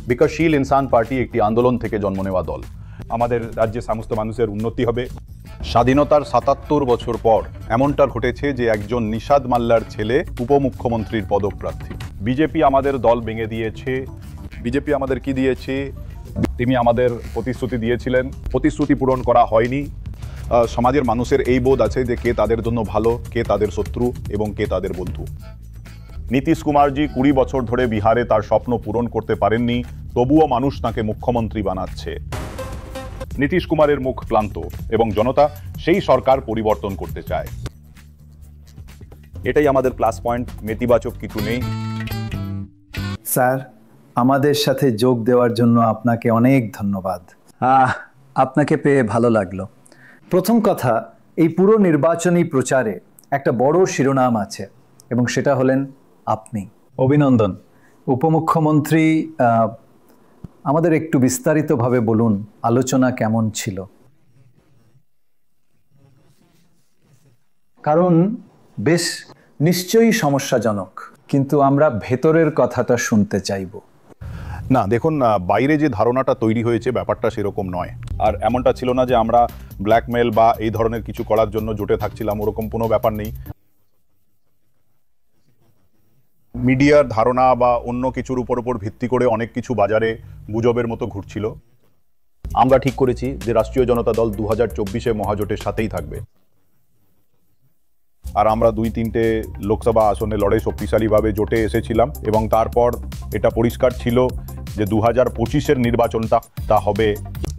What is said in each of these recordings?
বিকাশশীল ইনসান পার্টি একটি আন্দোলন থেকে জন্ম নেওয়া দল। আমাদের রাজ্যে সমস্ত মানুষের উন্নতি হবে। স্বাধীনতার ৭৭ বছর পর এমনটা ঘটেছে যে একজন নিশাদ মাল্লার ছেলে উপমুখ্যমন্ত্রীর পদপ্রার্থী। বিজেপি আমাদের দল ভেঙে দিয়েছে। বিজেপি আমাদের কি দিয়েছে? তিনি আমাদের প্রতিশ্রুতি দিয়েছিলেন, প্রতিশ্রুতি পূরণ করা হয়নি। সমাজের মানুষের এই বোধ আছে যে কে তাদের জন্য ভালো, কে তাদের শত্রু এবং কে তাদের বন্ধু। নীতিশ কুমারজি ২০ বছর ধরে বিহারে তার স্বপ্ন পূরণ করতে পারেননি, তবুও মানুষ তাকে মুখ্যমন্ত্রী বানাচ্ছে। নীতিশ কুমারের মুখ ক্লান্ত এবং জনতা সেই সরকার পরিবর্তন করতে চায়। এটাই আমাদের প্লাস পয়েন্ট, নেতিবাচক কিছু নেই। স্যার, আমাদের সাথে যোগ দেওয়ার জন্য আপনাকে অনেক ধন্যবাদ। আপনাকে পেয়ে ভালো লাগলো। প্রথম কথা, এই পুরো নির্বাচনী প্রচারে একটা বড় শিরোনাম আছে এবং সেটা হলেন আপনি। অভিনন্দন। উপমুখ্যমন্ত্রী, আমাদের একটু বিস্তারিতভাবে বলুন আলোচনা কেমন ছিল। কারণ বেশ নিশ্চয়ই সমস্যাজনক, কিন্তু আমরা ভেতরের কথাটা শুনতে চাইব। না, দেখুন, বাইরে যে ধারণাটা তৈরি হয়েছে ব্যাপারটা সেরকম নয়। আর এমনটা ছিল না যে আমরা ব্ল্যাকমেল বা এই ধরনের কিছু করার জন্য জোটে থাকছিলাম, ওরকম কোনো ব্যাপার নেই। মিডিয়ার ধারণা বা অন্য কিছুর উপর ভিত্তি করে অনেক কিছু বাজারে গুজবের মতো ঘুরছিল। আমরা ঠিক করেছি যে রাষ্ট্রীয় জনতা দল 2024-এ মহাজোটের সাথেই থাকবে। আর আমরা 2-3টে লোকসভা আসনে লড়াই শক্তিশালীভাবে জোটে এসেছিলাম এবং তারপর এটা পরিষ্কার ছিল যে 2025-এর নির্বাচনটা হবে।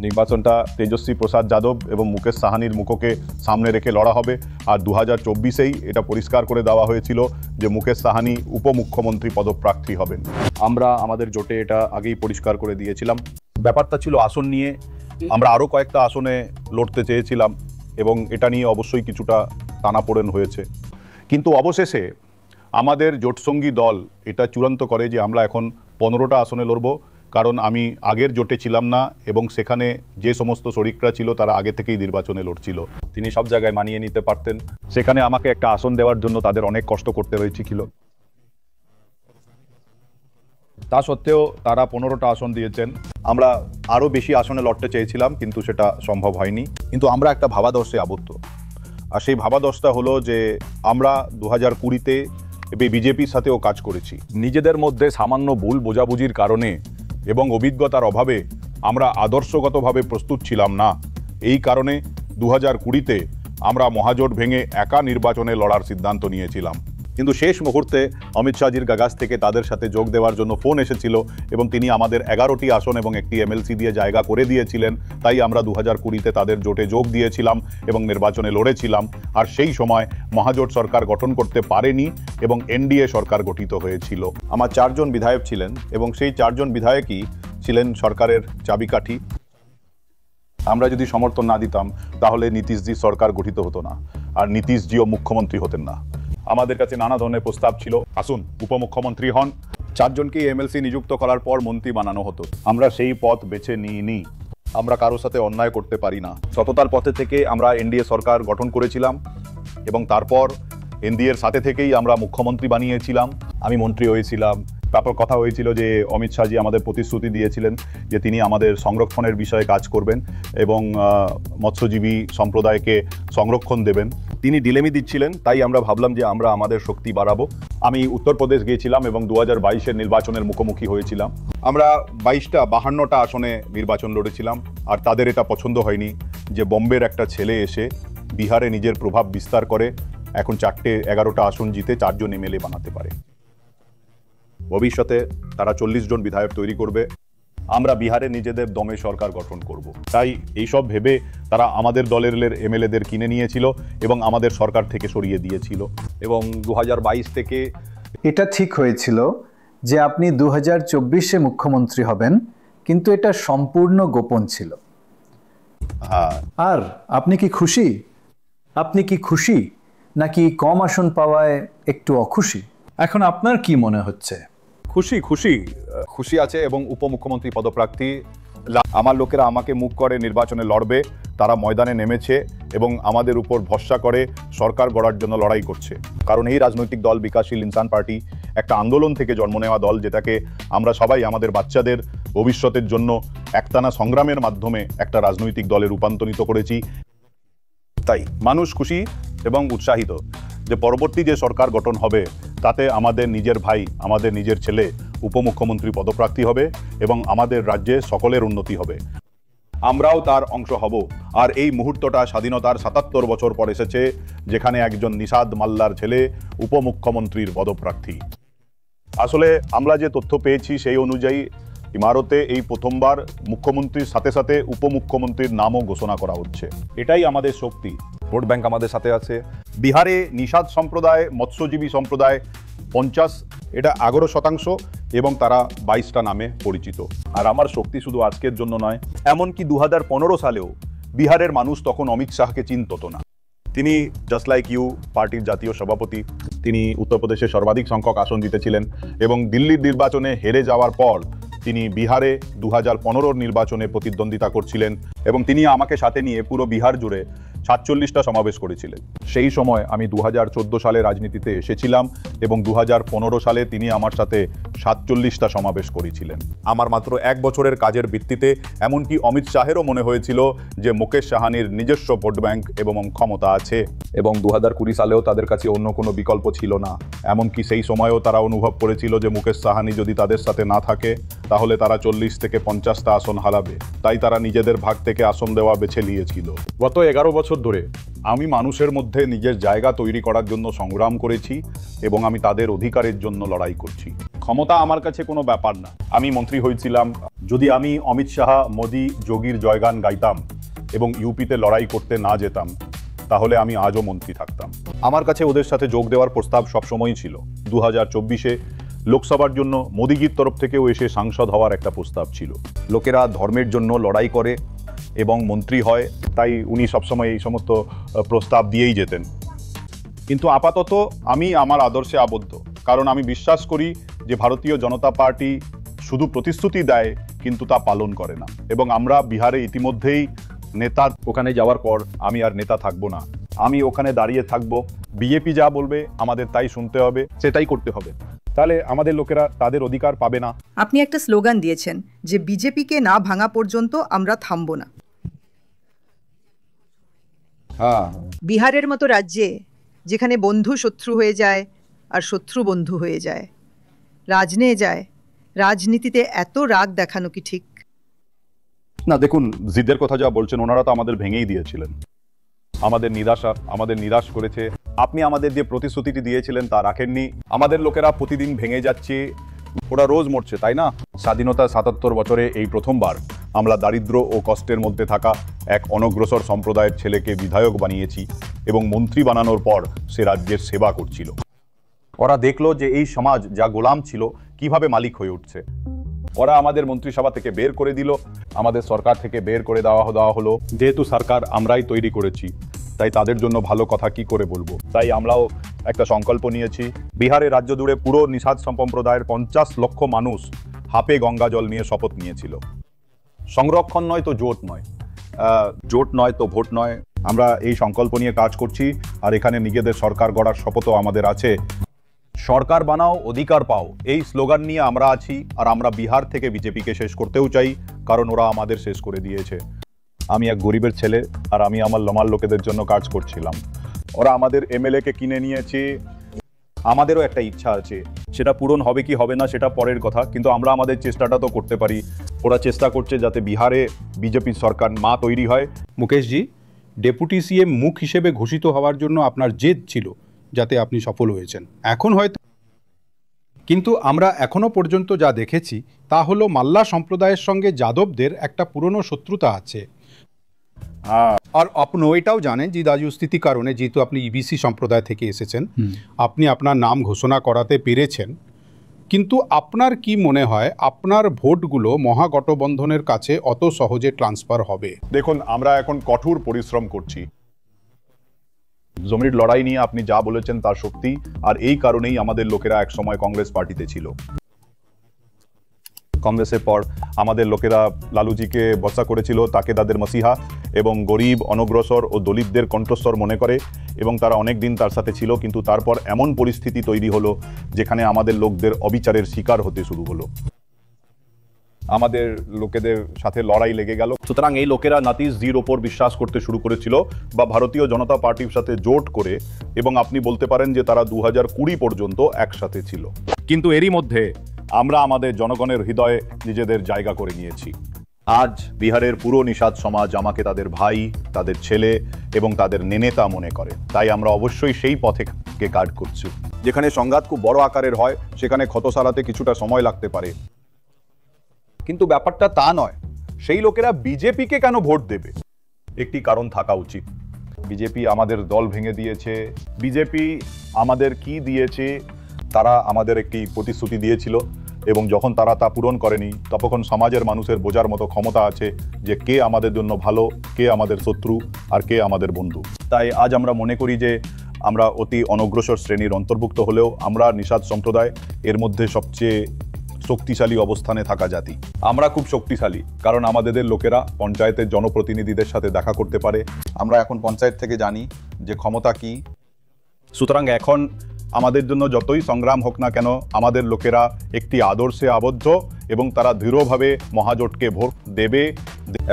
নির্বাচনটা তেজস্বী প্রসাদ যাদব এবং মুকেশ সাহানির মুখকে সামনে রেখে লড়া হবে। আর 2024-এই এটা পরিষ্কার করে দেওয়া হয়েছিল যে মুকেশ সাহানি উপমুখ্যমন্ত্রী পদপ্রার্থী হবেন। আমরা আমাদের জোটে এটা আগেই পরিষ্কার করে দিয়েছিলাম। ব্যাপারটা ছিল আসন নিয়ে। আমরা আরও কয়েকটা আসনে লড়তে চেয়েছিলাম এবং এটা নিয়ে অবশ্যই কিছুটা টানাপোড়েন হয়েছে, কিন্তু অবশেষে আমাদের জোটসঙ্গী দল এটা চূড়ান্ত করে যে আমরা এখন 15টা আসনে লড়ব। কারণ আমি আগের জোটে ছিলাম না এবং সেখানে যে সমস্ত শরিকরা ছিল তারা আগে থেকেই নির্বাচনে লড়ছিল। তিনি সব জায়গায় মানিয়ে নিতে পারতেন। সেখানে আমাকে একটা আসন দেওয়ার জন্য তাদের অনেক কষ্ট করতে হয়েছিল। তা সত্ত্বেও তারা 15টা আসন দিয়েছেন। আমরা আরও বেশি আসনে লড়তে চেয়েছিলাম, কিন্তু সেটা সম্ভব হয়নি। কিন্তু আমরা একটা ভাবাদর্শে আবদ্ধ, আর সেই ভাবাদর্শটা হলো যে আমরা 2020-তে বিজেপির সাথেও কাজ করেছি। নিজেদের মধ্যে সামান্য ভুল বোঝাবুঝির কারণে এবং অভিজ্ঞতার অভাবে আমরা আদর্শগতভাবে প্রস্তুত ছিলাম না। এই কারণে 2020-তে আমরা মহাজোট ভেঙে একা নির্বাচনে লড়ার সিদ্ধান্ত নিয়েছিলাম। কিন্তু শেষ মুহূর্তে অমিত শাহজির কাছ থেকে তাদের সাথে যোগ দেওয়ার জন্য ফোন এসেছিল এবং তিনি আমাদের 11টি আসন এবং একটি এমএলসি দিয়ে জায়গা করে দিয়েছিলেন। তাই আমরা 2020-তে তাদের জোটে যোগ দিয়েছিলাম এবং নির্বাচনে লড়েছিলাম। আর সেই সময় মহাজোট সরকার গঠন করতে পারেনি এবং এনডিএ সরকার গঠিত হয়েছিল। আমার 4 জন বিধায়ক ছিলেন এবং সেই 4 জন বিধায়কই ছিলেন সরকারের চাবিকাঠি। আমরা যদি সমর্থন না দিতাম তাহলে নীতিশজির সরকার গঠিত হতো না, আর নীতিশজিও মুখ্যমন্ত্রী হতেন না। আমাদের কাছে নানা ধরনের প্রস্তাব ছিল, আসুন উপমুখ্যমন্ত্রী হন। 4 জনকেই এমএলসি নিযুক্ত করার পর মন্ত্রী বানানো হতো। আমরা সেই পথ বেছে নিইনি। আমরা কারোর সাথে অন্যায় করতে পারি না। সততার পথে থেকে আমরা এনডিএ সরকার গঠন করেছিলাম এবং তারপর এনডিএর সাথে থেকেই আমরা মুখ্যমন্ত্রী বানিয়েছিলাম। আমি মন্ত্রী হয়েছিলাম। তারপর কথা হয়েছিল যে অমিত শাহজি আমাদের প্রতিশ্রুতি দিয়েছিলেন যে তিনি আমাদের সংরক্ষণের বিষয়ে কাজ করবেন এবং মৎস্যজীবী সম্প্রদায়কে সংরক্ষণ দেবেন। তিনি ডিলেমি দিচ্ছিলেন, তাই আমরা ভাবলাম যে আমরা আমাদের শক্তি বাড়াবো। আমি উত্তরপ্রদেশ গিয়েছিলাম এবং 2022-এর নির্বাচনের মুখোমুখি হয়েছিলাম। আমরা 52টা আসনে নির্বাচন লড়েছিলাম। আর তাদের এটা পছন্দ হয়নি যে বম্বের একটা ছেলে এসে বিহারে নিজের প্রভাব বিস্তার করে এখন 11টা আসন জিতে 4 জন এমএলএ বানাতে পারে। ভবিষ্যতে তারা 40 জন বিধায়ক তৈরি করবে। আমরা বিহারে নিজেদের দমে সরকার গঠন করব। তাই এইসব ভেবে তারা আমাদের দলের এমএলএদের কিনে নিয়েছিল এবং আমাদের সরকার থেকে সরিয়ে দিয়েছিল। এবং 2022 থেকে এটা ঠিক হয়েছিল যে আপনি 2024-এ মুখ্যমন্ত্রী হবেন, কিন্তু এটা সম্পূর্ণ গোপন ছিল। হ্যাঁ। আর আপনি কি খুশি? আপনি কি খুশি নাকি কম আসন পাওয়ায় একটু অখুশি? এখন আপনার কি মনে হচ্ছে? খুশি আছে এবং উপমুখ্যমন্ত্রী পদপ্রার্থী আমার লোকেরা আমাকে মুখ করে নির্বাচনে লড়বে। তারা ময়দানে নেমেছে এবং আমাদের উপর ভরসা করে সরকার গড়ার জন্য লড়াই করছে। কারণ এই রাজনৈতিক দল বিকাশশীল ইনসান পার্টি একটা আন্দোলন থেকে জন্ম নেওয়া দল, যেটাকে আমরা সবাই আমাদের বাচ্চাদের ভবিষ্যতের জন্য একটানা সংগ্রামের মাধ্যমে একটা রাজনৈতিক দলে রূপান্তরিত করেছি। তাই মানুষ খুশি এবং উৎসাহিত যে পরবর্তী যে সরকার গঠন হবে তাতে আমাদের নিজের ভাই, আমাদের নিজের ছেলে উপমুখ্যমন্ত্রী পদপ্রার্থী হবে এবং আমাদের রাজ্যে সকলের উন্নতি হবে। আমরাও তার অংশ হব। আর এই মুহূর্তটা স্বাধীনতার ৭৭ বছর পর এসেছে, যেখানে একজন নিষাদ মাল্লার ছেলে উপমুখ্যমন্ত্রীর পদপ্রার্থী। আসলে আমরা যে তথ্য পেয়েছি সেই অনুযায়ী ইমারতে এই প্রথমবার মুখ্যমন্ত্রীর সাথে সাথে উপমুখ্যমন্ত্রীর নামও ঘোষণা করা হচ্ছে। এটাই আমাদের শক্তি। ভোট ব্যাংক আমাদের সাথে আছে। বিহারে নিষাদ সম্প্রদায়, মৎস্যজীবী সম্প্রদায় 50, এটা 11% এবং তারা 22টা নামে পরিচিত। আর আমার শক্তি শুধু আজকের জন্য নয়, এমনকি 2015 সালেও বিহারের মানুষ তখন অমিত শাহকে চিনত না। তিনি জাস্ট লাইক ইউ পার্টির জাতীয় সভাপতি, তিনি উত্তরপ্রদেশে সর্বাধিক সংখ্যক আসন জিতেছিলেন এবং দিল্লির নির্বাচনে হেরে যাওয়ার পর তিনি বিহারে 2015 নির্বাচনে প্রতিদ্বন্দ্বিতা করছিলেন এবং তিনি আমাকে সাথে নিয়ে পুরো বিহার জুড়ে 47টা সমাবেশ করেছিলেন। সেই সময় আমি 2014 সালে রাজনীতিতে এসেছিলাম এবং 2015 সালে তিনি আমার সাথে 47টা সমাবেশ করেছিলেন। আমার মাত্র 1 বছরের কাজের ভিত্তিতে এমনকি অমিত শাহেরও মনে হয়েছিল যে মুকেশ সাহানির নিজস্ব ভোট ব্যাংক এবং ক্ষমতা আছে এবং 2020 সালেও তাদের কাছে অন্য কোনো বিকল্প ছিল না। এমনকি সেই সময়ও তারা অনুভব করেছিল যে মুকেশ সাহানি যদি তাদের সাথে না থাকে তাহলে তারা 40 থেকে 50টা আসন হারাবে। তাই তারা নিজেদের ভাগ থেকে আসন দেওয়া বেছে নিয়েছিল। গত 11 বছর ধরে আমি মানুষের মধ্যে নিজের জায়গা তৈরি করার জন্য সংগ্রাম করেছি এবং আমি তাদের অধিকারের জন্য লড়াই করছি। ক্ষমতা আমার কাছে কোনো ব্যাপার না। আমি মন্ত্রী হয়েছিলাম। যদি আমি অমিত শাহ, মোদি, যোগীর জয়গান গাইতাম এবং ইউপিতে লড়াই করতে না যেতাম তাহলে আমি আজও মন্ত্রী থাকতাম। আমার কাছে ওদের সাথে যোগ দেওয়ার প্রস্তাব সবসময়ই ছিল। 2024-এ লোকসভার জন্য মোদিজির তরফ থেকেও এসে সাংসদ হওয়ার একটা প্রস্তাব ছিল। লোকেরা ধর্মের জন্য লড়াই করে এবং মন্ত্রী হয়, তাই উনি সবসময় এই সমস্ত প্রস্তাব দিয়েই যেতেন। কিন্তু আপাতত আমি আমার আদর্শে আবদ্ধ, কারণ আমি বিশ্বাস করি যে ভারতীয় জনতা পার্টি শুধু প্রতিশ্রুতি দেয় কিন্তু তা পালন করে না। এবং আমরা বিহারে ইতিমধ্যেই নেতা, ওখানে যাওয়ার পর আমি আর নেতা থাকবো না, আমি ওখানে দাঁড়িয়ে থাকবো। বিজেপি যা বলবে আমাদের তাই শুনতে হবে, সেটাই করতে হবে। তাহলে আমাদের লোকেরা তাদের অধিকার পাবে না। আপনি একটা স্লোগান দিয়েছেন যে বিজেপিকে না ভাঙা পর্যন্ত আমরা থামবো না। হ্যাঁ, বিহারের মতো রাজ্যে যেখানে বন্ধু শত্রু হয়ে যায় আর শত্রু বন্ধু হয়ে যায়, রাজনীতিতে এত রাগ দেখানো কি ঠিক? না, দেখুন, জিদের কথা যা বলছেন ওনারা তো আমাদের ভেঙেই দিয়েছিলেন। আমাদের নিরাশ করেছে। আপনি আমাদের যে প্রতিশ্রুতিটি দিয়েছিলেন তা রাখেননি। আমাদের লোকেরা প্রতিদিন ভেঙে যাচ্ছে, ওরা রোজ মরছে, তাই না? স্বাধীনতার ৭৭ বছরে এই প্রথমবার আমরা দারিদ্র ও কষ্টের মধ্যে থাকা এক অনগ্রসর সম্প্রদায়ের ছেলেকে বিধায়ক বানিয়েছি এবং মন্ত্রী বানানোর পর সে রাজ্যের সেবা করছিল। ওরা দেখলো যে এই সমাজ যা গোলাম ছিল কিভাবে মালিক হয়ে উঠছে। ওরা আমাদের মন্ত্রিসভা থেকে বের করে দিল, আমাদের সরকার থেকে বের করে দেওয়া হলো। যেহেতু সরকার আমরাই তৈরি করেছি, তাই তাদের জন্য ভালো কথা কি করে বলবো। তাই আমরাও একটা সংকল্প নিয়েছি। বিহারের রাজ্য জুড়ে পুরো নিষাদ সম্প্রদায়ের 50 লক্ষ মানুষ হাপে গঙ্গা জল নিয়ে শপথ নিয়েছিল। সংরক্ষণ নয় তো জোট নয়, জোট নয় তো ভোট নয়। আমরা এই সংকল্প নিয়ে কাজ করছি আর এখানে নিজেদের সরকার গড়ার শপথও আমাদের আছে। সরকার বানাও, অধিকার পাও, এই স্লোগান নিয়ে আমরা আছি। আর আমরা বিহার থেকে বিজেপিকে শেষ করতেও চাই, কারণ ওরা আমাদের শেষ করে দিয়েছে। আমি এক গরিবের ছেলে আর আমি আমার লমার লোকেদের জন্য কাজ করছিলাম। ওরা আমাদের এমএলএ-কে কিনে নিয়েছে। আমাদেরও একটা ইচ্ছা আছে, সেটা পূরণ হবে কি হবে না সেটা পরের কথা, কিন্তু আমরা আমাদের চেষ্টাটা তো করতে পারি। ওরা চেষ্টা করছে যাতে বিহারে বিজেপি সরকার মা তৈরি হয়। মুকেশজি, ডেপুটি সিএম মুখ হিসেবে ঘোষিত হওয়ার জন্য আপনার জেদ ছিল যাতে আপনি সফল হয়েছেন। এখন হয়তো, কিন্তু আমরা এখনো পর্যন্ত যা দেখেছি তা হলো মাল্লা সম্প্রদায়ের সঙ্গে যাদবদের একটা পুরনো শত্রুতা আছে। আর আপনি এটাও জানেন যে রাজনৈতিক কারণে, যেহেতু আপনি ইবিসি সম্প্রদায় থেকে এসেছেন, আপনি আপনার নাম ঘোষণা করাতে পেরেছেন। কিন্তু আপনার কি মনে হয় আপনার ভোটগুলো মহাগঠবন্ধনের কাছে অত সহজে ট্রান্সফার হবে? দেখুন, আমরা এখন কঠোর পরিশ্রম করছি। জমির লড়াই নিয়ে আপনি যা বলেছেন তার সত্যি, আর এই কারণেই আমাদের লোকেরা একসময় কংগ্রেস পার্টিতে ছিল। কংগ্রেসের পর আমাদের লোকেরা লালুজিকে ভরসা করেছিল, তাকে তাদের মসিহা এবং গরিব, অনগ্রসর ও দলিতদের কণ্ঠস্বর মনে করে এবং তারা অনেক দিন তার সাথে ছিল। কিন্তু তারপর এমন পরিস্থিতি তৈরি হলো যেখানে আমাদের লোকদের অবিচারের শিকার হতে শুরু হলো, আমাদের লোকেদের সাথে লড়াই লেগে গেল। সুতরাং এই লোকেরা নাতিশজির ওপর বিশ্বাস করতে শুরু করেছিল বা ভারতীয় জনতা পার্টির সাথে জোট করে, এবং আপনি বলতে পারেন যে তারা 2020 পর্যন্ত একসাথে ছিল। কিন্তু এরই মধ্যে আমরা আমাদের জনগণের হৃদয়ে নিজেদের জায়গা করে নিয়েছি। আজ বিহারের পুরো নিষাদ সমাজ আমাকে তাদের ভাই, তাদের ছেলে এবং তাদের নেনেতা মনে করে। তাই আমরা অবশ্যই সেই পথে কাজ করছি। যেখানে সংঘাত খুব বড় আকারের হয় সেখানে ক্ষত সারাতে কিছুটা সময় লাগতে পারে, কিন্তু ব্যাপারটা তা নয়। সেই লোকেরা বিজেপিকে কেন ভোট দেবে? একটি কারণ থাকা উচিত। বিজেপি আমাদের দল ভেঙে দিয়েছে। বিজেপি আমাদের কি দিয়েছে? তারা আমাদের একটি প্রতিশ্রুতি দিয়েছিল এবং যখন তারা তা পূরণ করেনি, তখন সমাজের মানুষের বোঝার মতো ক্ষমতা আছে যে কে আমাদের জন্য ভালো, কে আমাদের শত্রু আর কে আমাদের বন্ধু। তাই আজ আমরা মনে করি যে আমরা অতি অনগ্রসর শ্রেণীর অন্তর্ভুক্ত হলেও আমরা নিষাদ সম্প্রদায় এর মধ্যে সবচেয়ে শক্তিশালী অবস্থানে থাকা জাতি। আমরা খুব শক্তিশালী কারণ আমাদের লোকেরা পঞ্চায়েতের জনপ্রতিনিধিদের সাথে দেখা করতে পারে। আমরা এখন পঞ্চায়েত থেকে জানি যে ক্ষমতা কি। সুতরাং এখন আমাদের জন্য যতই সংগ্রাম হোক না কেন, আমাদের লোকেরা একটি আদর্শে আবদ্ধ এবং তারা দৃঢ়ভাবে মহাজোটকে ভোট দেবে।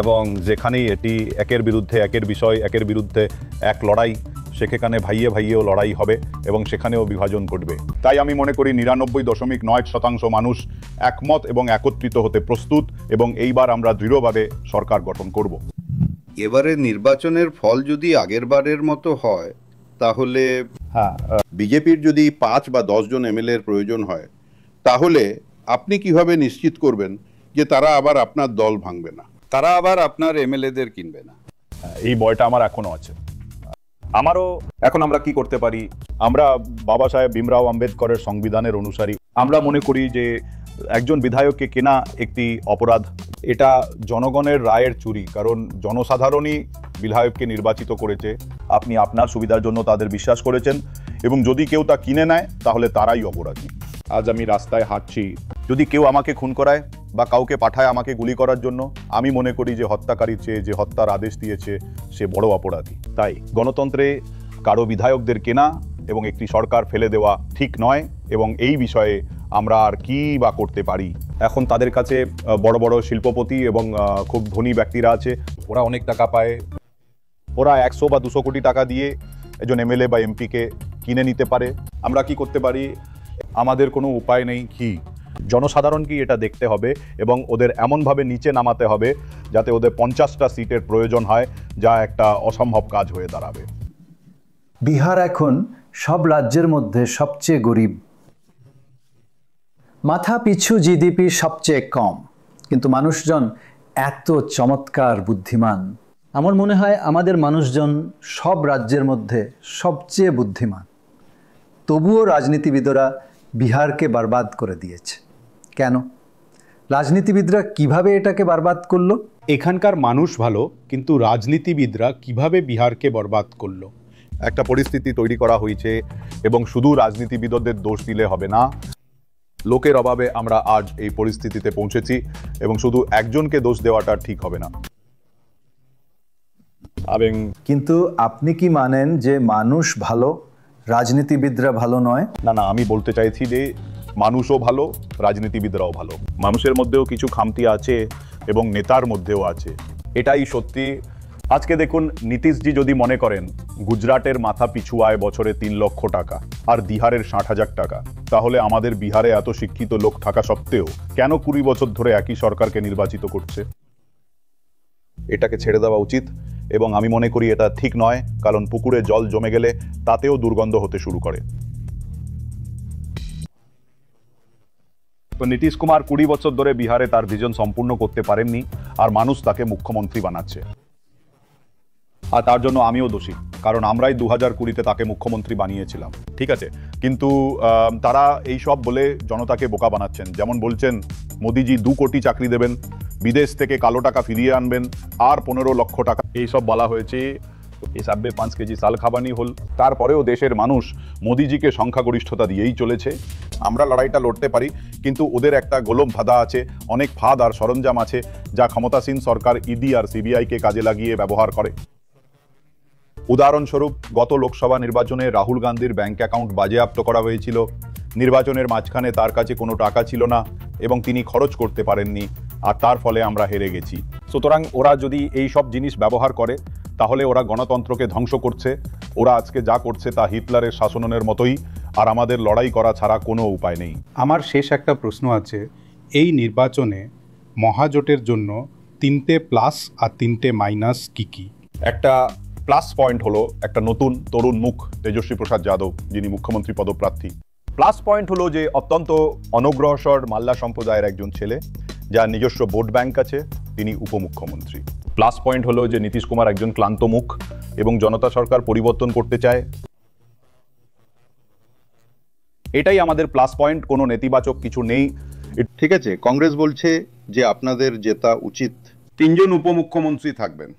এবং যেখানেই এটি একের বিরুদ্ধে একের বিষয়, একের বিরুদ্ধে এক লড়াই, সেখানে ভাইয়ে ভাইয়েও লড়াই হবে এবং সেখানেও বিভাজন ঘটবে। তাই আমি মনে করি 99.9% মানুষ একমত এবং একত্রিত হতে প্রস্তুত এবং এইবার আমরা দৃঢ়ভাবে সরকার গঠন করব। এবারে নির্বাচনের ফল যদি আগের বারের মতো হয় তাহলে বিজেপির যদি 5 বা 10 জন এমএলএ এর প্রয়োজন হয়, তাহলে আপনি কিভাবে নিশ্চিত করবেন যে তারা আবার আপনার দল ভাঙবে না, তারা আবার আপনার এমএলএদের কিনবে না? এই ভয়টা আমার এখনো আছে। আমারও এখন আমরা কি করতে পারি? আমরা বাবা সাহেব ভীমরাও আম্বেদকরের সংবিধানের অনুসারী। আমরা মনে করি যে একজন বিধায়ককে কেনা একটি অপরাধ। এটা জনগণের রায়ের চুরি, কারণ জনসাধারণই বিধায়ককে নির্বাচিত করেছে। আপনি আপনার সুবিধার জন্য তাদের বিশ্বাস করেছেন এবং যদি কেউ তা কিনে নেয় তাহলে তারাই অপরাধী। আজ আমি রাস্তায় হাঁটছি, যদি কেউ আমাকে খুন করায় বা কাউকে পাঠায় আমাকে গুলি করার জন্য, আমি মনে করি যে হত্যাকারীর চেয়ে যে হত্যার আদেশ দিয়েছে সে বড় অপরাধী। তাই গণতন্ত্রে কারো বিধায়কদের কেনা এবং একটি সরকার ফেলে দেওয়া ঠিক নয় এবং এই বিষয়ে আমরা আর কি বা করতে পারি? এখন তাদের কাছে বড় বড় শিল্পপতি এবং খুব ধনী ব্যক্তিরা আছে, ওরা অনেক টাকা পায়। ওরা 100 বা 200 কোটি টাকা দিয়ে একজন এমএলএ বা এমপিকে কিনে নিতে পারে। আমরা কি করতে পারি? আমাদের কোনো উপায় নেই। কি জনসাধারণ কি এটা দেখতে হবে এবং ওদের এমনভাবে নিচে নামাতে হবে যাতে ওদের 50টা সিটের প্রয়োজন হয়, যা একটা অসম্ভব কাজ হয়ে দাঁড়াবে। বিহার এখন সব রাজ্যের মধ্যে সবচেয়ে গরিব, মাথা পিছু জিডিপি সবচেয়ে কম, কিন্তু মানুষজন এত চমৎকার বুদ্ধিমান। আমার মনে হয় আমাদের মানুষজন সব রাজ্যের মধ্যে সবচেয়ে বুদ্ধিমান। তবুও রাজনীতিবিদরা বিহারকে বরবাদ করে দিয়েছে। কেন? রাজনীতিবিদরা কিভাবে এটাকে বরবাদ করলো? এখানকার মানুষ ভালো, কিন্তু রাজনীতিবিদরা কিভাবে বিহারকে বরবাদ করলো? একটা পরিস্থিতি তৈরি করা হয়েছে এবং শুধু রাজনীতিবিদদের দোষ দিলে হবে না। লোকের অভাবে আমরা আজ এই পরিস্থিতিতে পৌঁছেছি এবং শুধু একজনকে দোষ দেওয়াটা ঠিক হবে না। কিন্তু আপনি কি মানেন যে মানুষ ভালো, রাজনীতিবিদরা ভালো নয়? না, আমি বলতে চাইছি যে মানুষও ভালো, রাজনীতিবিদরাও ভালো। মানুষের মধ্যেও কিছু খামতি আছে এবং নেতার মধ্যেও আছে, এটাই সত্যি। আজকে দেখুন, নীতিশজি যদি মনে করেন গুজরাটের মাথা পিছু আয় বছরে 3 লক্ষ টাকা আর বিহারের 60,000 টাকা, তাহলে আমাদের বিহারে এত শিক্ষিত লোক থাকা সত্ত্বেও কেন 20 বছর ধরে একই সরকারকে নির্বাচিত করছে? এটাকে ছেড়ে দেওয়া উচিত এবং আমি মনে করি এটা ঠিক নয়, কারণ পুকুরে জল জমে গেলে তাতেও দুর্গন্ধ হতে শুরু করে। তো নীতিশ কুমার 20 বছর ধরে বিহারে তার ভিশন সম্পূর্ণ করতে পারেননি আর মানুষ তাকে মুখ্যমন্ত্রী বানাচ্ছে। আর তার জন্য আমিও দোষী, কারণ আমরাই 2020-তে তাকে মুখ্যমন্ত্রী বানিয়েছিলাম। ঠিক আছে, কিন্তু তারা এই সব বলে জনতাকে বোকা বানাচ্ছেন। যেমন বলছেন মোদিজি 2 কোটি চাকরি দেবেন, বিদেশ থেকে কালো টাকা ফিরিয়ে আনবেন আর 15 লক্ষ টাকা, এইসব বলা হয়েছে। হিসাবে 5 কেজি চাল খাবানি হল। তারপরেও দেশের মানুষ মোদিজিকে সংখ্যাগরিষ্ঠতা দিয়েই চলেছে। আমরা লড়াইটা লড়তে পারি, কিন্তু ওদের একটা গোলম ফাঁদা আছে, অনেক ফাঁদ আর সরঞ্জাম আছে যা ক্ষমতাসীন সরকার ইডি আর সিবিআইকে কাজে লাগিয়ে ব্যবহার করে। উদাহরণস্বরূপ গত লোকসভা নির্বাচনে রাহুল গান্ধীর ব্যাংক অ্যাকাউন্ট বাজেয়াপ্ত করা হয়েছিল। নির্বাচনের মাঝখানে তার কাছে কোনো টাকা ছিল না এবং তিনি খরচ করতে পারেননি, আর তার ফলে আমরা হেরে গেছি। সুতরাং ওরা যদি এই সব জিনিস ব্যবহার করে তাহলে ওরা গণতন্ত্রকে ধ্বংস করছে। ওরা আজকে যা করছে তা হিটলারের শাসনের মতোই, আর আমাদের লড়াই করা ছাড়া কোনো উপায় নেই। আমার শেষ একটা প্রশ্ন আছে, এই নির্বাচনে মহাজোটের জন্য 3টে প্লাস আর 3টে মাইনাস কি কি? একটা প্লাস পয়েন্ট হলো একটা নতুন তরুণ মুখ, তেজস্বী প্রসাদ যাদব, যিনি মুখ্যমন্ত্রী পদপ্রার্থী। প্লাস পয়েন্ট হলো যে অত্যন্ত অনগ্রসর মাল্লা সম্প্রদায়ের একজন ছেলে, যার নিজস্ব ভোট ব্যাংক আছে, তিনি উপমুখ্যমন্ত্রী। প্লাস পয়েন্ট হলো যে নীতিশ কুমার একজন ক্লান্ত মুখ এবং জনতা সরকার পরিবর্তন করতে চায়। এটাই আমাদের প্লাস পয়েন্ট, কোনো নেতিবাচক কিছু নেই। ঠিক আছে, কংগ্রেস বলছে যে আপনাদের জেতা উচিত। 3 জন উপমুখ্যমন্ত্রী থাকবেন,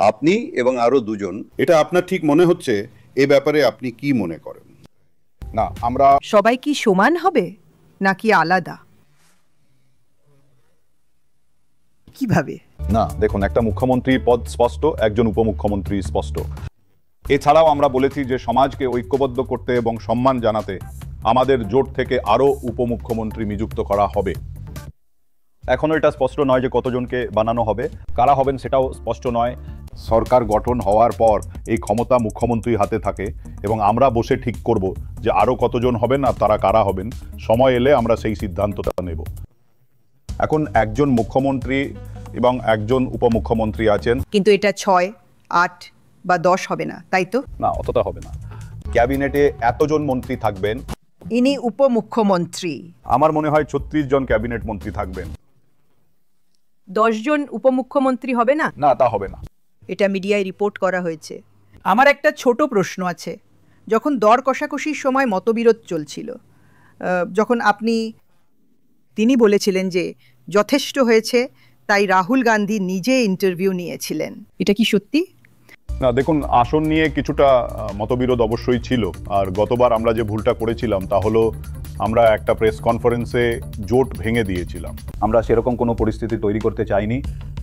আপনি এবং আরো 2 জন। এটা আপনার ঠিক মনে হচ্ছে? এ ব্যাপারে আপনি কি মনে করেন? না, আমরা সবাই কি সমান হবে নাকি আলাদা? কিভাবে? না, দেখুন, একটা মুখ্যমন্ত্রী পদ স্পষ্ট, একজন উপমুখ্যমন্ত্রী স্পষ্ট। এছাড়াও আমরা বলেছি যে সমাজকে ঐক্যবদ্ধ করতে এবং সম্মান জানাতে আমাদের জোট থেকে আরও উপমুখ্যমন্ত্রী নিযুক্ত করা হবে। এখনও এটা স্পষ্ট নয় যে কতজনকে বানানো হবে, কারা হবেন সেটাও স্পষ্ট নয়। সরকার গঠন হওয়ার পর এই ক্ষমতা মুখ্যমন্ত্রীর হাতে থাকে এবং আমরা বসে ঠিক করব যে আরও কতজন হবেন আর তারা কারা হবেন। সময় এলে আমরা সেই সিদ্ধান্তটা নেব। এখন একজন মুখ্যমন্ত্রী এবং একজন উপমুখ্যমন্ত্রী আছেন। কিন্তু এটা 6, 8 বা 10 হবে না, তাই তো? না, অতটা হবে না। ক্যাবিনেটে এতজন মন্ত্রী থাকবেন। ইনি উপমুখ্যমন্ত্রী। আমার মনে হয় 36 জন ক্যাবিনেট মন্ত্রী থাকবেন। 10 জন উপমুখ্যমন্ত্রী হবে না? না, তা হবে না। এটা মিডিয়ায় রিপোর্ট করা হয়েছে। আমার একটা ছোট প্রশ্ন আছে। যখন দর কষাকষির সময় মতবিরোধ চলছিল, যখন তিনি বলেছিলেন যে যথেষ্ট হয়েছে, তাই রাহুল গান্ধী নিজে ইন্টারভিউ নিয়েছিলেন, এটা কি সত্যি? না, দেখুন, আসন নিয়ে কিছুটা মতবিরোধ অবশ্যই ছিল। আর গতবার আমরা যে ভুলটা করেছিলাম তা হলো আমরা একটা প্রেস কনফারেন্সে জোট ভেঙে দিয়েছিলাম। আমরা সেরকম কোনো পরিস্থিতি তৈরি করতে চাইনি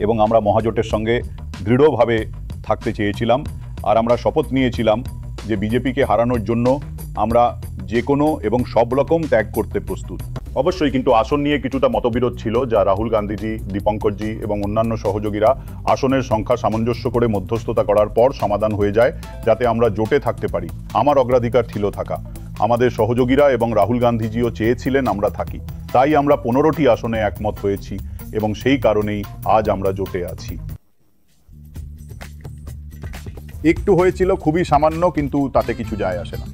এবং আমরা মহাজোটের সঙ্গে দৃঢ়ভাবে থাকতে চেয়েছিলাম। আর আমরা শপথ নিয়েছিলাম যে বিজেপিকে হারানোর জন্য আমরা যে কোনো এবং সব রকম ত্যাগ করতে প্রস্তুত। অবশ্যই কিন্তু আসন নিয়ে কিছুটা মতবিরোধ ছিল, যা রাহুল গান্ধীজি, দীপঙ্করজি এবং অন্যান্য সহযোগীরা আসনের সংখ্যা সামঞ্জস্য করে মধ্যস্থতা করার পর সমাধান হয়ে যায়, যাতে আমরা জোটে থাকতে পারি। আমার অগ্রাধিকার ছিল থাকা। আমাদের সহযোগীরা এবং রাহুল গান্ধীজিও চেয়েছিলেন আমরা থাকি। তাই আমরা 15টি আসনে একমত হয়েছি এবং সেই কারণেই আজ আমরা জোটে আছি। একটু হয়েছিল, খুবই সামান্য, কিন্তু তাতে কিছু যায় আসে না।